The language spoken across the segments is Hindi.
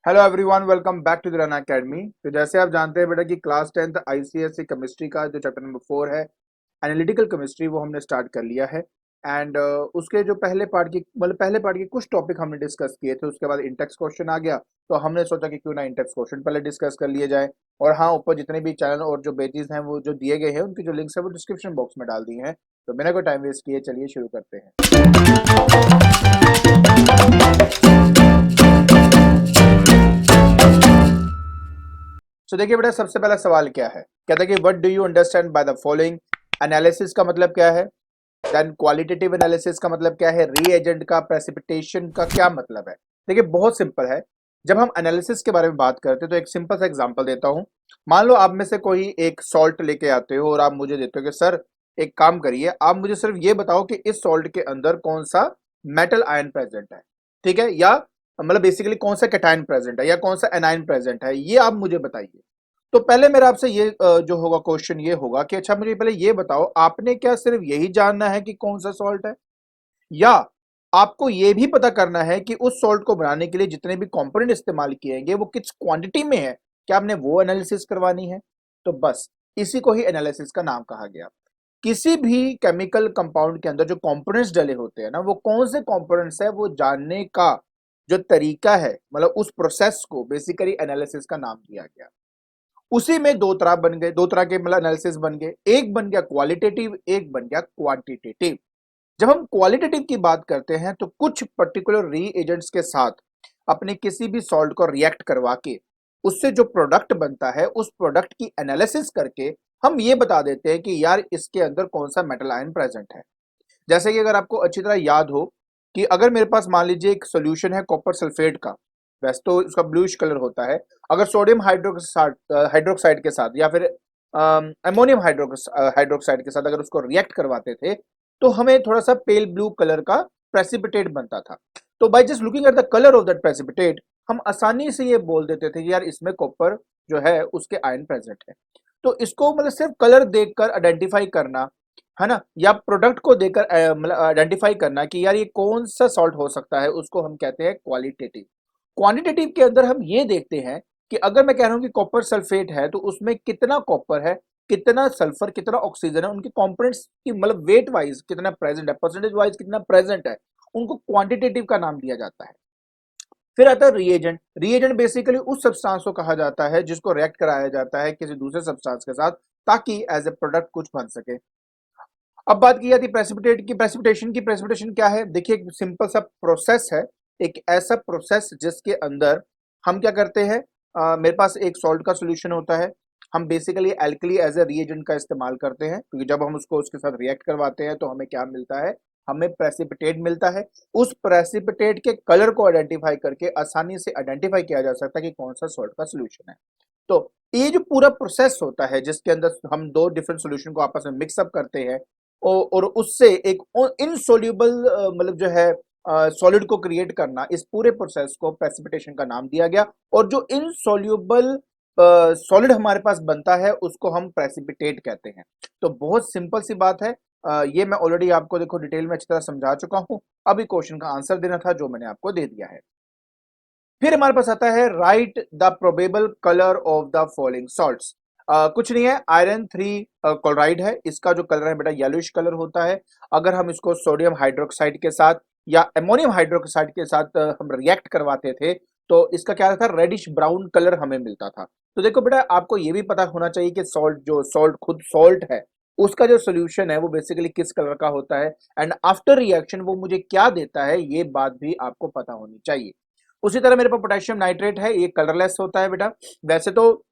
Hello everyone, welcome back to the Run Academy. तो जैसे आप जानते हैं बेटा कि क्लास 10th आईसीएसई केमिस्ट्री का जो चैप्टर नंबर 4 है एनालिटिकल केमिस्ट्री वो हमने स्टार्ट कर लिया है। एंड उसके जो पहले पार्ट के कुछ टॉपिक हमने डिस्कस किए थे, उसके बाद इंटेक्स क्वेश्चन आ गया। तो हमने सोचा कि क्यों ना इंटेक्स क्वेश्चन पहले डिस्कस कर लिए जाए। और हाँ, ऊपर जितने भी चैनल और जो पेजेस हैं वो जो दिए गए हैं उनकी जो लिंक्स है वो डिस्क्रिप्शन बॉक्स में डाल दिए हैं। तो बिना कोई टाइम वेस्ट किए चलिए शुरू करते हैं। सो देखिए बेटा, सबसे पहला सवाल क्या है, कहता है कि what do you understand by the following. Analysis का मतलब क्या है, देन क्वालिटेटिव एनालिसिस का मतलब क्या है, रीएजेंट का, प्रेसिपिटेशन का क्या मतलब है। देखिए बहुत सिंपल है। जब हम एनालिसिस के बारे में बात करते हैं तो एक सिंपल सा एग्जांपल देता हूं। मान लो आप में से कोई एक सॉल्ट लेके आते हो और आप मुझे देते हो कि सर एक काम करिए, आप मुझे सिर्फ ये बताओ कि इस सॉल्ट के अंदर कौन सा मेटल आयन प्रेजेंट है, ठीक है, या मतलब बेसिकली कौन सा कैटायन प्रेजेंट है या कौन सा एनायन प्रेजेंट है, ये आप मुझे बताइए। तो पहले मेरा आपसे ये जो होगा क्वेश्चन ये होगा कि अच्छा मुझे पहले ये बताओ, आपने क्या सिर्फ यही जानना है कि कौन सा सॉल्ट है, या आपको ये भी पता करना है कि उस सॉल्ट को बनाने के लिए जितने भी कंपोनेंट इस्तेमाल किएंगे वो किस क्वांटिटी में है, क्या आपने वो एनालिसिस करवानी है। तो बस इसी को ही एनालिसिस का नाम कहा गया। किसी भी केमिकल कंपाउंड के अंदर जो कंपोनेंट्स डले होते हैं ना, वो कौन से कंपोनेंट्स है वो जानने का जो तरीका है, मतलब उस प्रोसेस को बेसिकली एनालिसिस का नाम दिया गया। उसी में दो तरह बन गए, दो तरह के मतलब एनालिसिस बन गए, एक बन गया क्वालिटेटिव, एक बन गया क्वांटिटेटिव। जब हम क्वालिटेटिव की बात करते हैं तो कुछ पर्टिकुलर रीएजेंट्स के साथ अपने किसी भी सॉल्ट को रिएक्ट करवा के उससे जो प्रोडक्ट बनता है उस प्रोडक्ट की एनालिसिस करके हम ये बता देते हैं कि यार इसके अंदर कौन सा मेटल आयन प्रेजेंट है। जैसे कि अगर आपको अच्छी तरह याद हो कि अगर मेरे पास मान लीजिए एक सोल्यूशन है कॉपर सल्फेट का, वैसे तो उसका ब्लूइश कलर होता है। अगर सोडियम हाइड्रोक्साइड के साथ या फिर अमोनियम हाइड्रोक्साइड के साथ अगर उसको रिएक्ट करवाते थे तो हमें थोड़ा सा पेल ब्लू कलर का प्रेसिपिटेट बनता था। तो by just looking at the colour of that precipitate हम आसानी से ये बोल देते थे कि यार इसमें कॉपर जो है उसके आयन प्रेजेंट है। तो इसको मतलब सिर्फ कलर देखकर आइडेंटिफाई करना है ना, या प्रोडक्ट को देकर मतलब आइडेंटिफाई करना कि यार ये कौन सा सॉल्ट हो सकता है, उसको हम कहते हैं क्वालिटेटिव। क्वांटिटेटिव के अंदर हम ये देखते हैं कि अगर मैं कह रहा हूं कि कॉपर सल्फेट है तो उसमें कितना कॉपर है, कितना सल्फर, कितना ऑक्सीजन है, उनके कंपोनेंट्स की मतलब वेट वाइज कितना प्रेजेंट है, परसेंटेज वाइज कितना प्रेजेंट है, उनको क्वांटिटेटिव का नाम दिया जाता है। फिर आता है रिएजेंट। रिएजेंट बेसिकली उस सब्सटेंस को कहा जाता है जिसको रिएक्ट कराया जाता है किसी दूसरे सब्सटेंस के साथ ताकि एज ए प्रोडक्ट कुछ बन सके। अब बात की जाती है प्रेसिपिटेट की, प्रेसिपिटेशन की। प्रेसिपिटेशन क्या है, देखिए एक सिंपल सा प्रोसेस है, एक ऐसा प्रोसेस जिसके अंदर हम क्या करते हैं, मेरे पास एक सॉल्ट का सॉल्यूशन होता है, हम basically alkali as a reagent का इस्तेमाल करते हैं क्योंकि जब हम उसको उसके साथ रिएक्ट करवाते हैं तो हमें क्या मिलता है, हमें प्रेसिपिटेट मिलता है। उस प्रेसिपिटेट के कलर को आइडेंटिफाई करके आसानी से आइडेंटिफाई किया जा सकता है कि कौन सा सॉल्ट का सॉल्यूशन है। तो ये जो पूरा प्रोसेस होता है जिसके अंदर हम दो डिफरेंट सॉल्यूशन को आपस में मिक्सअप करते हैं और उससे एक इनसोल्यूबल मतलब जो है सॉलिड को क्रिएट करना, इस पूरे प्रोसेस को प्रेसिपिटेशन का नाम दिया गया। और जो इनसोल्यूबल सॉलिड हमारे पास बनता है उसको हम प्रेसिपिटेट कहते हैं। तो बहुत सिंपल सी बात है। ये मैं ऑलरेडी आपको देखो डिटेल में अच्छी तरह समझा चुका हूं। अभी क्वेश्चन का आंसर देना था जो मैंने आपको दे दिया है। फिर हमारे पास आता है right the probable colour of the following salts. कुछ नहीं है, आयरन 3 क्लोराइड है, इसका जो कलर है बेटा येलोइश कलर होता है। अगर हम इसको सोडियम हाइड्रोक्साइड के साथ या अमोनियम हाइड्रोक्साइड के साथ हम रिएक्ट करवाते थे तो इसका क्या था, रेडिश ब्राउन कलर हमें मिलता था। तो देखो बेटा, आपको ये भी पता होना चाहिए कि सॉल्ट खुद सॉल्ट है, उसका जो सोल्यूशन है वो बेसिकली किस कलर का होता है, एंड आफ्टर रिएक्शन वो मुझे क्या देता है, ये बात भी आपको पता होनी चाहिए। उसी तरह मेरे पास पोटेशियम नाइट्रेट है, ये कलरलेस होता है बेटा। वैसे तो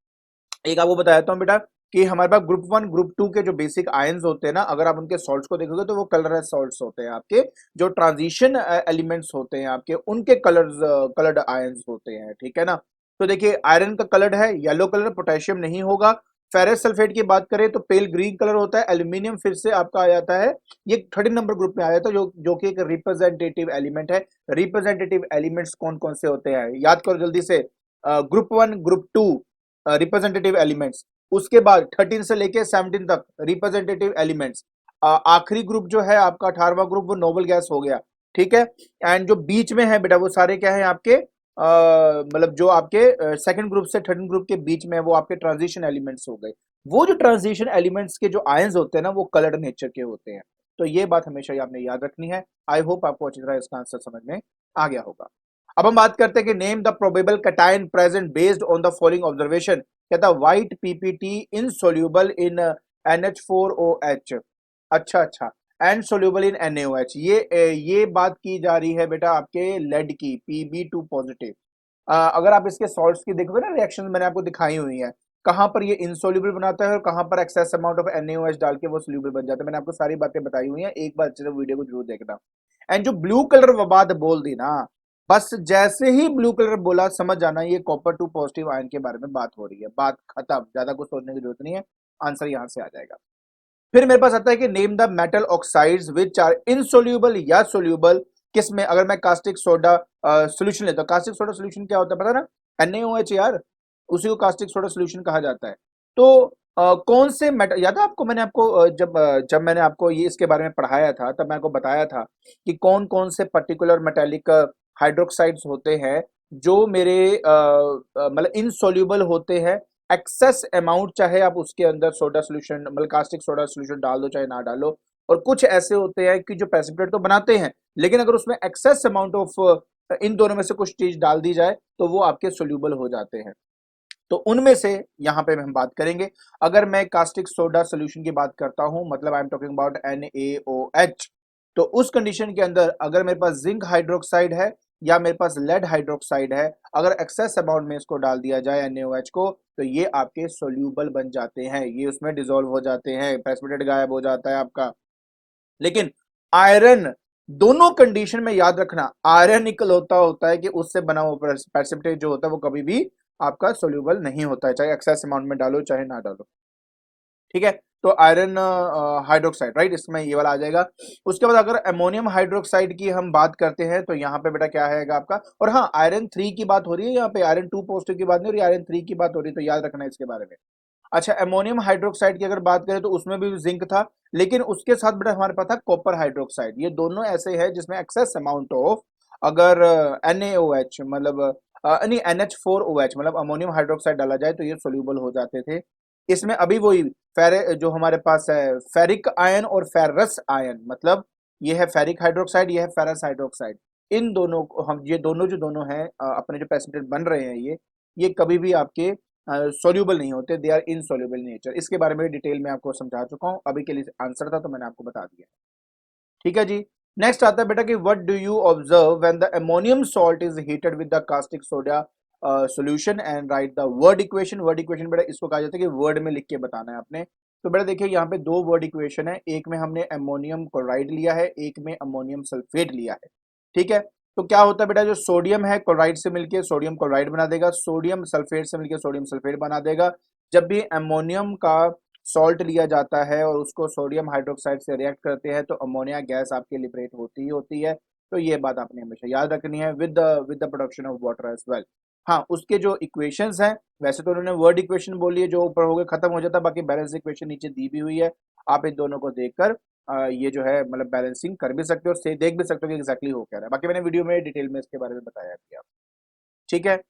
एक आपको बता देता हूँ बेटा कि हमारे पास ग्रुप 1 ग्रुप 2 के जो बेसिक आयंस होते हैं ना, अगर आप उनके सॉल्ट्स को देखोगे तो वो कलरलेस सॉल्ट्स होते हैं। आपके जो ट्रांजिशन एलिमेंट्स होते हैं आपके, उनके कलर्ड आयंस होते हैं, ठीक है ना। तो देखिए आयरन का कलर्ड है येलो कलर, पोटेशियम नहीं होगा। फेरस सल्फेट की बात करें तो पेल ग्रीन कलर होता है। एल्यूमिनियम फिर से आपका आ जाता है, ये 13 नंबर ग्रुप में आ जाता है, जो कि एक रिप्रेजेंटेटिव एलिमेंट है। रिप्रेजेंटेटिव एलिमेंट्स कौन कौन से होते हैं याद करो जल्दी से। ग्रुप 1 ग्रुप 2 रिप्रेजेंटेटिव एलिमेंट्स, उसके बाद 13 से लेके 17 तक रिप्रेजेंटेटिव एलिमेंट्स। आखिरी ग्रुप जो है आपका 18वां ग्रुप वो नोबल गैस हो गया, ठीक है। एंड जो बीच में है बेटा वो सारे क्या है आपके मतलब जो आपके सेकंड ग्रुप से थर्ड ग्रुप के बीच में है, वो आपके ट्रांजिशन एलिमेंट्स हो गए। वो जो ट्रांजिशन एलिमेंट्स के जो आयंस होते हैं ना, वो कलर्ड नेचर के होते हैं। तो ये बात हमेशा ही आपने याद रखनी है। आई होप आपको अच्छी तरह इसका आंसर समझ में आ गया होगा। अब हम बात करते हैं कि name the probable cation present based on the following observation. कहता है white PPT insoluble in NH4OH। अच्छा अच्छा, एंड सोल्यूबल इन NaOH। ये बात की जा रही है बेटा आपके लेड की, Pb2 पॉजिटिव। अगर आप इसके सॉल्ट्स की देखोगे ना, रिएक्शन मैंने आपको दिखाई हुई है, कहां पर ये इनसोल्यूबल बनाता है और कहां पर एक्सेस अमाउंट ऑफ NaOH डाल के वो सोल्यूबल बन जाता है। मैंने आपको सारी बातें बताई हुई हैं, एक बार अच्छे से वीडियो को जरूर देखना। एंड जो ब्लू कलर बात बोल दी ना, बस जैसे ही ब्लू कलर बोला समझ जाना ये कॉपर 2 पॉजिटिव आयन के बारे में बात हो रही है। बात खत्म, ज्यादा कुछ सोचने की जरूरत नहीं है, आंसर यहां से आ जाएगा। फिर मेरे पास आता है कि name the metal oxides which are insoluble या सोल्यूबल। किसमें? अगर मैं कास्टिक सोडा सोल्यूशन लेता हूं, कास्टिक सोडा सोल्यूशन क्या होता है पता ना? NaOH यार, उसी को कास्टिक सोडा सोल्यूशन कहा जाता है। तो कौन से मेटल याद है आपको? मैंने आपको जब मैंने आपको ये इसके बारे में पढ़ाया था, तब मैं आपको बताया था कि कौन कौन से पर्टिकुलर मेटेलिक हाइड्रोक्साइड्स होते हैं जो मेरे मतलब इनसोल्यूबल होते हैं। एक्सेस अमाउंट चाहे आप उसके अंदर सोडा सोल्यूशन मतलब कास्टिक सोडा सोल्यूशन डाल दो चाहे ना डालो। और कुछ ऐसे होते हैं कि जो प्रेसिपिटेट तो बनाते हैं, लेकिन अगर उसमें एक्सेस अमाउंट ऑफ इन दोनों में से कुछ चीज डाल दी जाए तो वो आपके सोल्यूबल हो जाते हैं। तो उनमें से यहां पे हम बात करेंगे। अगर मैं कास्टिक सोडा सोल्यूशन की बात करता हूं, मतलब I am talking about NaOH, तो उस कंडीशन के अंदर अगर मेरे पास जिंक हाइड्रोक्साइड है या मेरे पास लेड हाइड्रोक्साइड है, अगर एक्सेस अमाउंट में इसको डाल दिया जाए NaOH को, तो ये आपके सोल्यूबल बन जाते हैं, ये उसमें डिसॉल्व हो जाते हैं, प्रेसिपिटेट गायब हो जाता है आपका। लेकिन आयरन, दोनों कंडीशन में याद रखना, आयरन इकलौता होता है कि उससे बना हुआ प्रेसिपिटेट जो होता है वो कभी भी आपका सोल्यूबल नहीं होता है, चाहे एक्सेस अमाउंट में डालो चाहे ना डालो। ठीक है, तो आयरन हाइड्रोक्साइड, राइट, इसमें ये वाला आ जाएगा। उसके बाद अगर अमोनियम हाइड्रोक्साइड की हम बात करते हैं तो यहाँ पे बेटा क्या है आपका, और हाँ आयरन 3 की बात हो रही है यहाँ पे, आयरन 2 पॉजिटिव की बात नहीं हो रही, आयरन 3 की बात हो रही है, तो याद रखना इसके बारे में। अच्छा, अमोनियम हाइड्रोक्साइड की अगर बात करें तो उसमें भी जिंक था, लेकिन उसके साथ बेटा हमारे पास था कॉपर हाइड्रोक्साइड। ये दोनों ऐसे हैं जिसमें एक्सेस अमाउंट ऑफ, अगर NaOH मतलब नहीं NH4OH मतलब अमोनियम हाइड्रोक्साइड डाला जाए तो ये सोल्यूबल हो जाते थे। इसमें अभी वही फेरे जो हमारे पास है फेरिक आयन और फेरस आयन, मतलब ये है फेरिक हाइड्रोक्साइड, ये है फेरस हाइड्रोक्साइड। इन दोनों को हम, ये दोनों जो दोनों हैं अपने जो प्रेसिपिटेट बन रहे हैं, ये कभी भी आपके सोल्यूबल नहीं होते, दे आर इनसोल्यूबल नेचर। इसके बारे में डिटेल में आपको समझा चुका हूं, अभी के लिए आंसर था तो मैंने आपको बता दिया। ठीक है जी। नेक्स्ट आता है बेटा कि what do you observe when the ammonium salt is heated with the caustic soda solution and right the word equation. Word equation बेटा इसको कहा जाता है कि वर्ड में लिख के बताना है आपने। तो बेटा देखिए यहाँ पे दो वर्ड इक्वेशन है, एक में हमने अमोनियम क्लोराइड लिया है, एक में अमोनियम सल्फेट लिया है। ठीक है, तो क्या होता है बेटा, जो सोडियम है क्लोराइड से मिलके सोडियम क्लोराइड बना देगा, सोडियम सल्फेट से मिलके सोडियम सल्फेट बना देगा। जब भी अमोनियम का सॉल्ट लिया जाता है और उसको सोडियम हाइड्रोक्साइड से रिएक्ट करते हैं तो अमोनिया गैस आपके लिबरेट होती ही होती है। तो ये बात आपने हमेशा याद रखनी है with the production of water as well. हाँ, उसके जो इक्वेशंस हैं, वैसे तो उन्होंने वर्ड इक्वेशन बोली है जो ऊपर हो गए खत्म हो जाता है, बाकी बैलेंस इक्वेशन नीचे दी भी हुई है। आप इन दोनों को देखकर ये जो है मतलब बैलेंसिंग कर भी सकते हो, से देख भी सकते हो कि एग्जैक्टली हो क्या रहा है। बाकी मैंने वीडियो में डिटेल में इसके बारे में बताया भी आपको। ठीक है।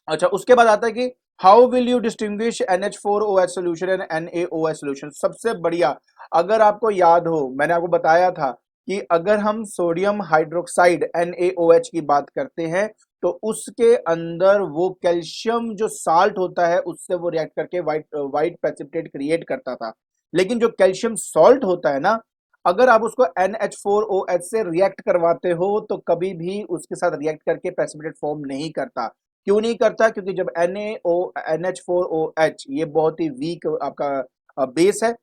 अच्छा, उसके बाद आता है कि how will you distinguish NH4OH solution and NaOH solution. सबसे बढ़िया, अगर आपको याद हो मैंने आपको बताया था कि अगर हम सोडियम हाइड्रोक्साइड NaOH की बात करते हैं तो उसके अंदर वो कैल्शियम जो साल्ट होता है उससे वो रिएक्ट करके व्हाइट व्हाइट प्रेसिपिटेट क्रिएट करता था। लेकिन जो कैल्शियम सॉल्ट होता है ना, अगर आप उसको NH4OH से रिएक्ट करवाते हो तो कभी भी उसके साथ रिएक्ट करके प्रेसिपिटेट फॉर्म नहीं करता। क्यों नहीं करता? क्योंकि जब NH4OH ये बहुत ही वीक आपका बेस है,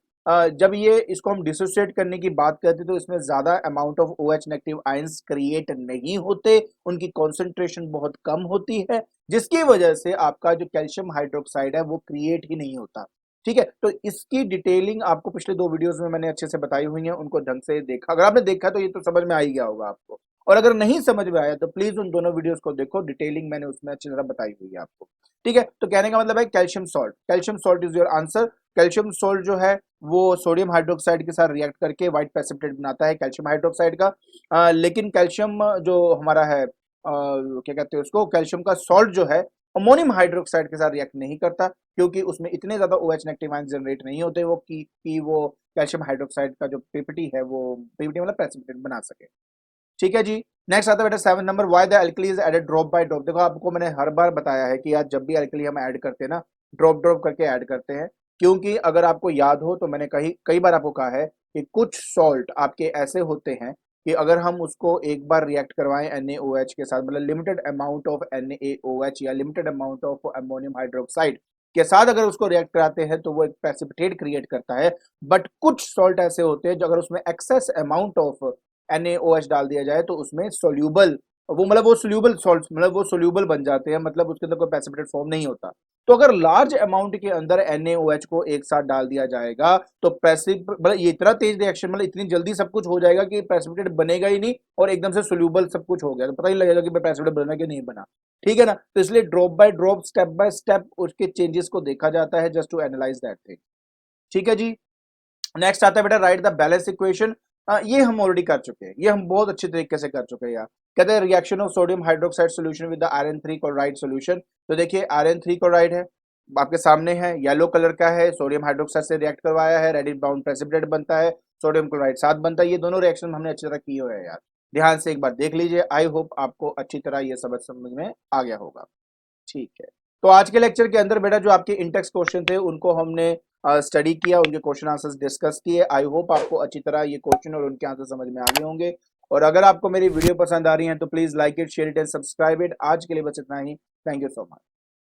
जब ये इसको हम डिसोसिएट करने की बात करते हैं तो इसमें ज्यादा amount of OH negative ions create नहीं होते, उनकी कॉन्सेंट्रेशन बहुत कम होती है, जिसकी वजह से आपका जो कैल्शियम हाइड्रोक्साइड है वो क्रिएट ही नहीं होता। ठीक है, तो इसकी डिटेलिंग आपको पिछले दो वीडियोस में मैंने अच्छे से बताई हुई है, उनको ढंग से देखा, अगर आपने देखा तो ये तो समझ में आ ही गया होगा आपको। और अगर नहीं समझ में आया तो प्लीज उन दोनों वीडियोस को देखो, डिटेलिंग मैंने उसमें अच्छी तरह बताई हुई है आपको। ठीक है, तो कहने का मतलब है calcium salt is your answer. Calcium salt जो है वो सोडियम हाइड्रोक्साइड के साथ रिएक्ट करके व्हाइट प्रेसिपिटेट बनाता है कैल्शियम हाइड्रोक्साइड का। लेकिन कैल्शियम जो हमारा है क्या कहते हैं उसको, कैल्शियम का सॉल्ट जो है अमोनियम हाइड्रोक्साइड के साथ रिएक्ट नहीं करता, क्योंकि उसमें इतने ज्यादा OH नेगेटिव आयन जनरेट नहीं होते वो कि वो कैल्शियम हाइड्रोक्साइड का जो पीपीटी है वो पीपीटी मतलब प्रेसिपिटेट बना सके। ठीक है जी। नेक्स्ट आता है बेटा 7 number, why the alkali is added drop by drop. देखो आपको मैंने हर बार बताया है कि यार जब भी एल्कली हम ऐड करते हैं ना, ड्रॉप ड्रॉप करके ऐड करते हैं, क्योंकि अगर आपको याद हो तो मैंने कई कई बार आपको कहा है कि कुछ सॉल्ट आपके ऐसे होते हैं कि अगर हम उसको एक बार रिएक्ट करवाएं NaOH के साथ, मतलब लिमिटेड अमाउंट ऑफ NaOH या limited amount of ammonium hydroxide के साथ अगर उसको रिएक्ट कराते हैं तो वो एक प्रेसिपिटेट क्रिएट करता है। बट कुछ सॉल्ट ऐसे होते हैं जो अगर उसमें एक्सेस अमाउंट ऑफ NaOH डाल दिया जाए तो उसमें सोल्यूबल, वो मतलब वो सोल्यूबल सॉल्ट, मतलब वो सोल्यूबल बन जाते हैं, मतलब उसके अंदर कोई प्रेसिपिटेट फॉर्म नहीं होता। तो अगर लार्ज अमाउंट के अंदर NaOH को एक साथ डाल दिया जाएगा तो प्रेसिप मतलब ये इतना तेज रिएक्शन, मतलब इतनी जल्दी सब कुछ हो जाएगा कि प्रेसिपिटेट बनेगा ही नहीं और एकदम से सोल्यूबल सब कुछ हो गया, तो पता ही लगेगा कि प्रेसिपिटेट बना कि नहीं बना। ठीक है ना, तो इसलिए drop by drop, step by step उसके चेंजेस को देखा जाता है, just to analyse that thing. ठीक है जी। नेक्स्ट आता है बेटा राइट द बैलेंस इक्वेशन। ये हम ऑलरेडी कर चुके हैं, ये हम बहुत अच्छे तरीके से कर चुके हैं यार। कहते हैं reaction of sodium hydroxide solution with the iron 3 chloride solution. तो देखिए आयरन 3 क्लोराइड है आपके सामने है, येलो कलर का है, सोडियम हाइड्रोक्साइड से रिएक्ट करवाया है, रेडिश ब्राउन प्रेसिपिटेट बनता है, सोडियम क्लोराइड साथ बनता है। ये दोनों रिएक्शन हमने अच्छी तरह किए हुए हैं यार, ध्यान से एक बार देख लीजिए। आई होप आपको अच्छी तरह ये समझ में आ गया होगा। ठीक है, तो आज के लेक्चर के अंदर बेटा जो आपके इंटेक्स क्वेश्चन थे उनको हमने स्टडी किया, उनके क्वेश्चन आंसर्स डिस्कस किए। आई होप आपको अच्छी तरह ये क्वेश्चन और उनके आंसर समझ में आ गए होंगे। और अगर आपको मेरी वीडियो पसंद आ रही है तो please like it, share it and subscribe it. आज के लिए बस इतना ही। Thank you so much.